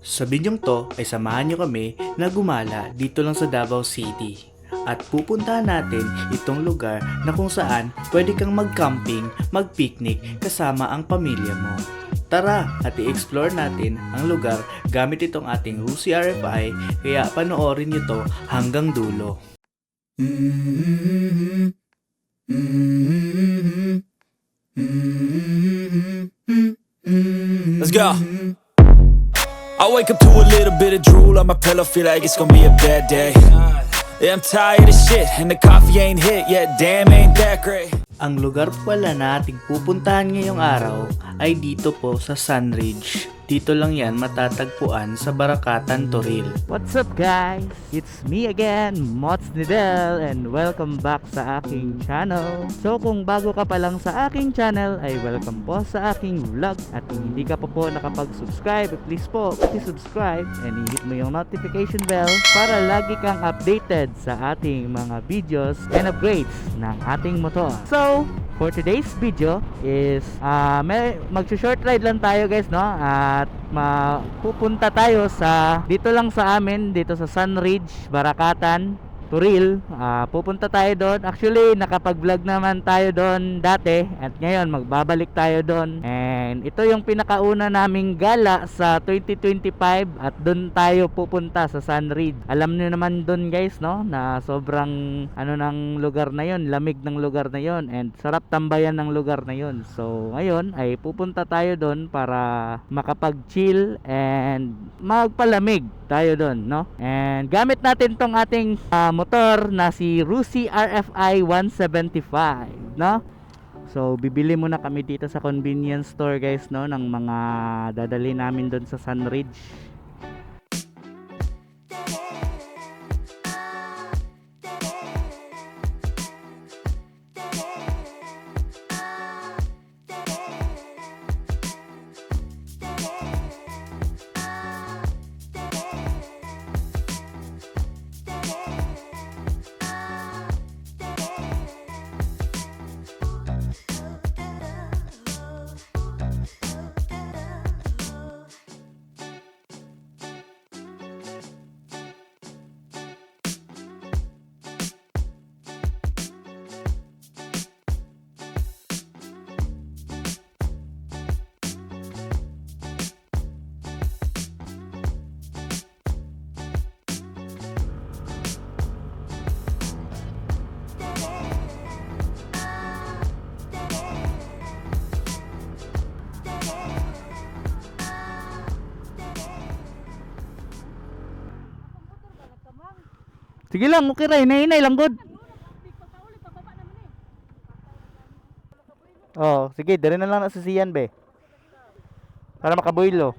Sa bidyong to ay samahan nyo kami na gumala dito lang sa Davao City. At pupuntahan natin itong lugar na kung saan pwede kang mag-camping, mag-picnic kasama ang pamilya mo. Tara at i-explore natin ang lugar gamit itong ating Rusi RFI, kaya panoorin nyo to hanggang dulo. Let's go. I wake up to a little bit of drool on my pillow, feel like it's gonna be a bad day. Yeah, I'm tired of shit, and the coffee ain't hit yet, damn ain't that great. Ang lugar pala na ating pupuntahan ngayong araw ay dito po sa Sunridge. Dito lang yan matatagpuan sa Barakatan, Toril. What's up guys? It's me again, Mots Nidel, and welcome back sa aking channel. So kung bago ka pa lang sa aking channel ay welcome po sa aking vlog. At kung hindi ka pa po nakapag-subscribe, please po subscribe and hit mo yung notification bell para lagi kang updated sa ating mga videos and upgrades ng ating motor. So for today's video is mag-short ride lang tayo guys, no? At pupunta tayo sa dito lang sa amin, dito sa Sunridge, Barakatan, Toril. Pupunta tayo doon. Actually, nakapag-vlog naman tayo doon dati at ngayon magbabalik tayo doon. And ito yung pinakauna naming gala sa 2025 at doon tayo pupunta sa Sunridge. Alam niyo naman doon guys, no, na sobrang ng lugar na yon, lamig ng lugar na yon, and sarap tambayan ng lugar na yon. So ngayon ay pupunta tayo doon para makapag-chill and magpalamig tayo doon, no? And gamit natin tong ating motor na si Rusi RFI 175, no? So bibili muna kami dito sa convenience store guys, no, ng mga dadali namin doon sa Sunridge. Sige lang, okay ra, hinay-hinay lang good. Oh, sige, dali na lang na sa siyan be. Para makaboilo.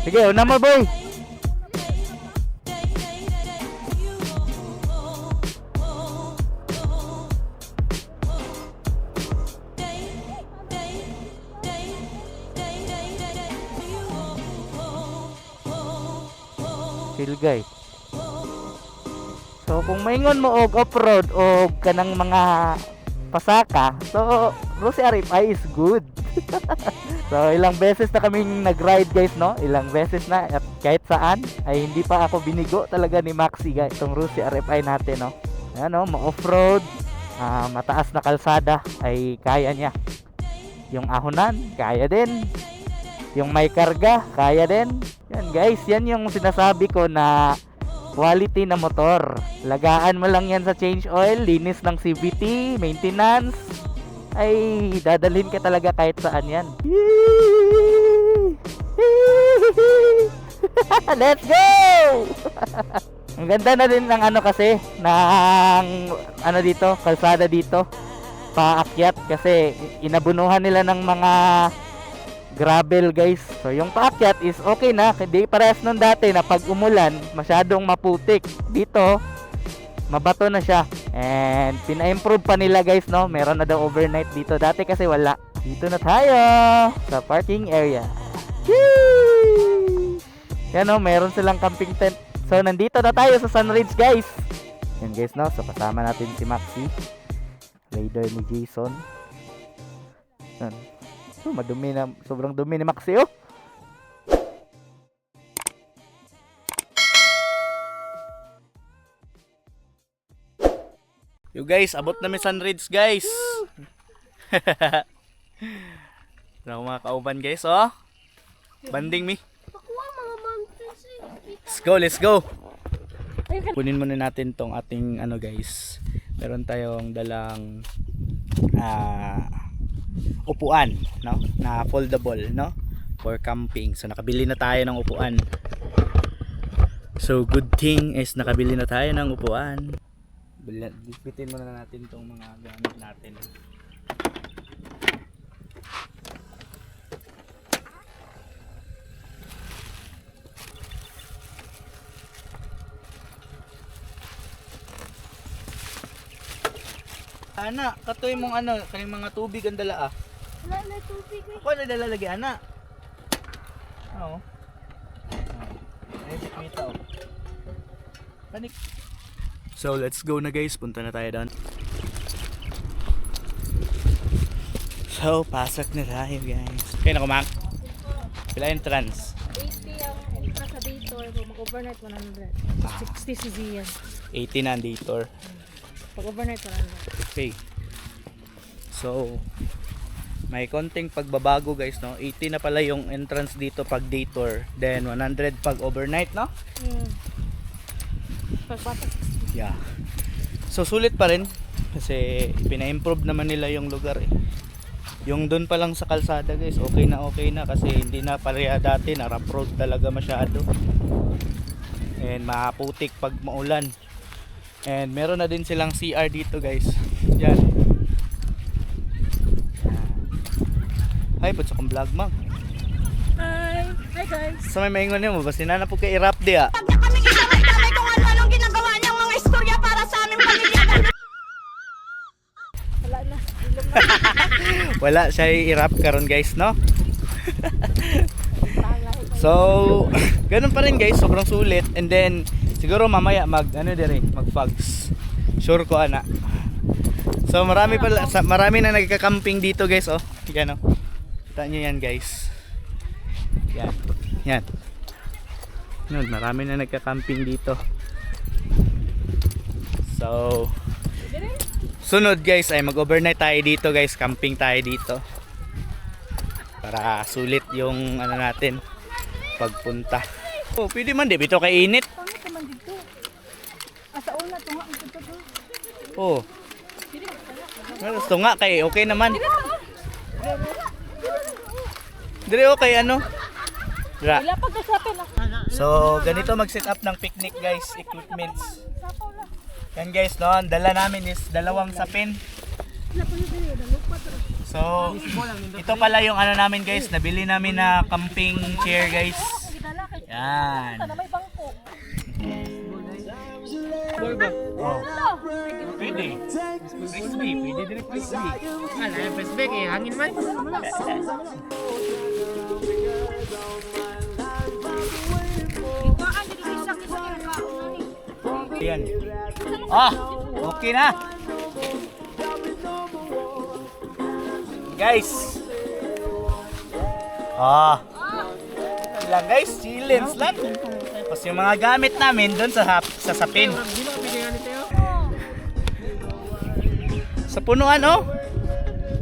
Sige, una mo boy. Chill guys. So kung maingon mo og off-road o kanang mga pasaka, so Rusi RFI is good. So ilang beses na kaming nag-ride guys, no? Ilang beses na at kahit saan ay hindi pa ako binigo talaga ni Maxi guys, itong Rusi RFI natin, no? Ano, ma-off-road, mataas na kalsada ay kaya niya. Yung ahonan, kaya din. Yung may karga, kaya din. Yan guys, yan yung sinasabi ko na quality na motor. Lagaan mo lang yan sa change oil, linis ng CVT, maintenance, ay dadalhin ka talaga kahit saan yan. Let's go! Ang ganda na din ng ano kasi, ng ano dito, kalsada dito. Paakyat kasi inabunuhan nila ng mga gravel guys. So yung paakyat is okay na, hindi parehas nung dati na pag umulan masyadong maputik. Dito mabato na siya. And pina-improve pa nila guys, no. Meron na daw overnight dito. Dati kasi wala. Dito na tayo sa parking area. Yee! Yan, no, meron silang camping tent. So nandito na tayo sa Sunridge guys. Yan guys, no. So kasama natin si Maxi, Raider ni Jason. Yan. So madumi na, sobrang dumi ni Maxi, oh. Yo guys, abot namin Sunridge guys. Ano mga kauban guys, oh. Banding mi. Let's go. Kunin muna natin tong ating ano guys. Meron tayong dalang upuan, no? Na foldable, no? For camping. So nakabili na tayo ng upuan. So good thing is nakabili na tayo ng upuan. Bitin muna natin tong mga gamit natin. Ana, katoy mong ano, kaning mga tubig ang dala ah. Wala na tubig eh. Ako na dala lagi ana. Oo. Ay, kita oh. Panik. So let's go na guys, punta na tayo doon. So pasok na tayo guys. Kaya na kumak. Pila entrance? 80 ang entrance sa Dator. Kung mag-overnight 100. 60 CZ yan. 80 na ang Dator. Pag overnight 100. Okay. So may konting pagbabago guys, no? 80 na pala yung entrance dito pag Dator. Then 100 pag overnight, no? Pagbata 60. Yeah. So sulit pa rin kasi pina-improve naman nila yung lugar eh. Yung doon pa lang sa kalsada guys, okay na kasi hindi na pareha dati na rough road talaga masyado. And maputik pag maulan. And meron na din silang CR dito guys. Yan. Hi, putsa kong vlog mang. Hi! Hi guys! Sa may maingon mo, basta na po kay i-rap di ah. Kaming isamay-samay kung ano-anong ginagawa niyang mga istorya para sa aming pamilya. Wala na. Ilong na. Wala siya i-rap karon guys, no? So, ganun pa rin guys, sobrang sulit. And then siguro mamaya mag-fogs. Sure ko ana. So marami na nagka-camping dito guys, oh. Yan oh. Kita niyo yan guys. Yan. Yan. Yun, marami na nagka-camping dito. So sunod guys ay mag-overnight tayo dito guys, camping tayo dito. Para sulit yung ano natin pagpunta. Oh, pwede man di bito kay init. Pangit naman dito. Asa una ito nga. Ang tuto. Oh. Gusto nga kay okay naman. Dire okay ano? Dra. Wala pag kasapin ako. So, ganito mag-set up ng picnic guys, equipments. Yan guys, no, ang dala namin is dalawang sapin. So, ito pala yung ano namin guys, nabili namin na camping chair guys. Yan. May bangko. Oh. Pwede. Crispy, pwede din crispy. Frisbee kay hangin man. Yan. Ah, okay na. Guys. Ah. Lang guys, chillins lang. Tapos yung mga gamit namin doon sa sapin. Sa punuan oh.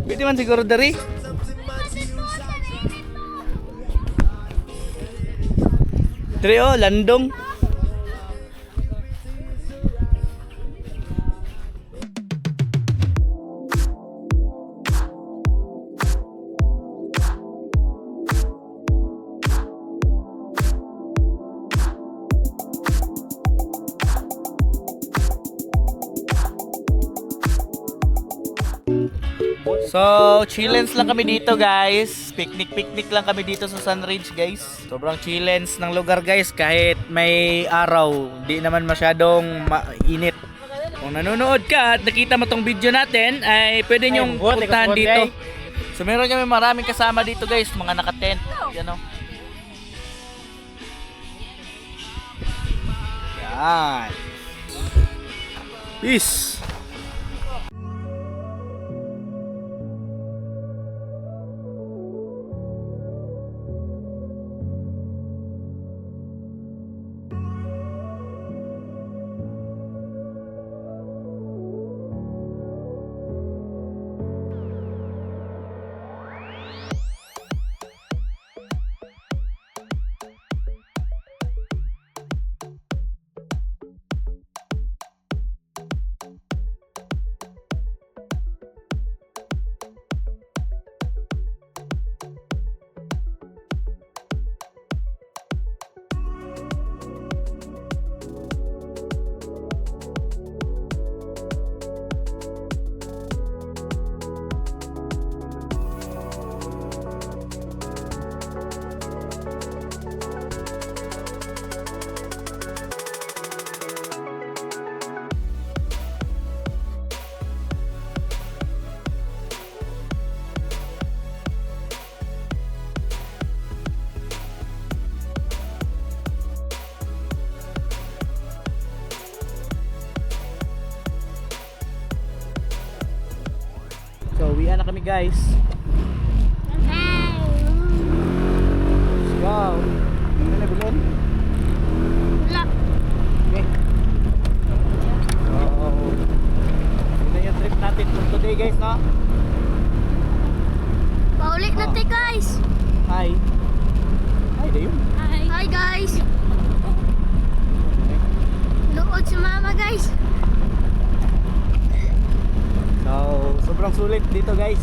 Pwede man siguro dari. Dari oh, landong. So, chillens lang kami dito guys. Picnic lang kami dito sa Sunridge guys. Sobrang chillens ng lugar guys kahit may araw. Di naman masyadong mainit. Kung nanonood ka at nakita mo tong video natin ay pwede nyong puntahan dito. So meron kami maraming kasama dito guys, mga naka-tent. Yan o. Yan. Peace. So, uwi na kami guys. Wow. Ano na bilhin? Wala. Okay. So, yun na yung trip natin for today guys, no? Paulit na tayo guys. Hi. Hi, da yun. Hi guys. Nood si mama guys. So, sobrang sulit dito guys.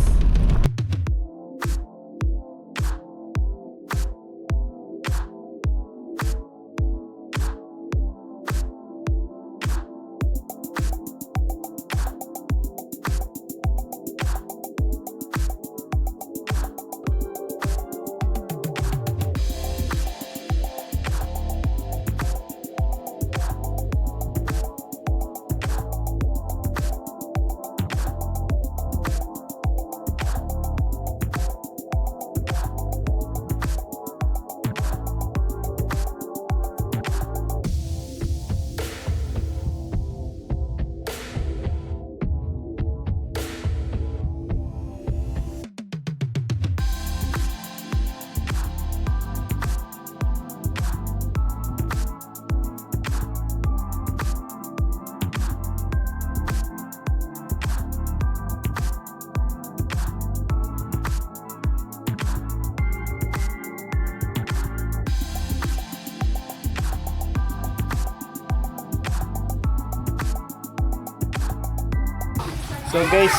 So guys,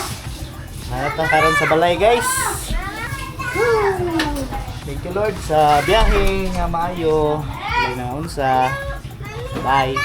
natakaroon sa balay guys. Thank you Lord sa biyahe nga maayo. Balay na unsa. Bye.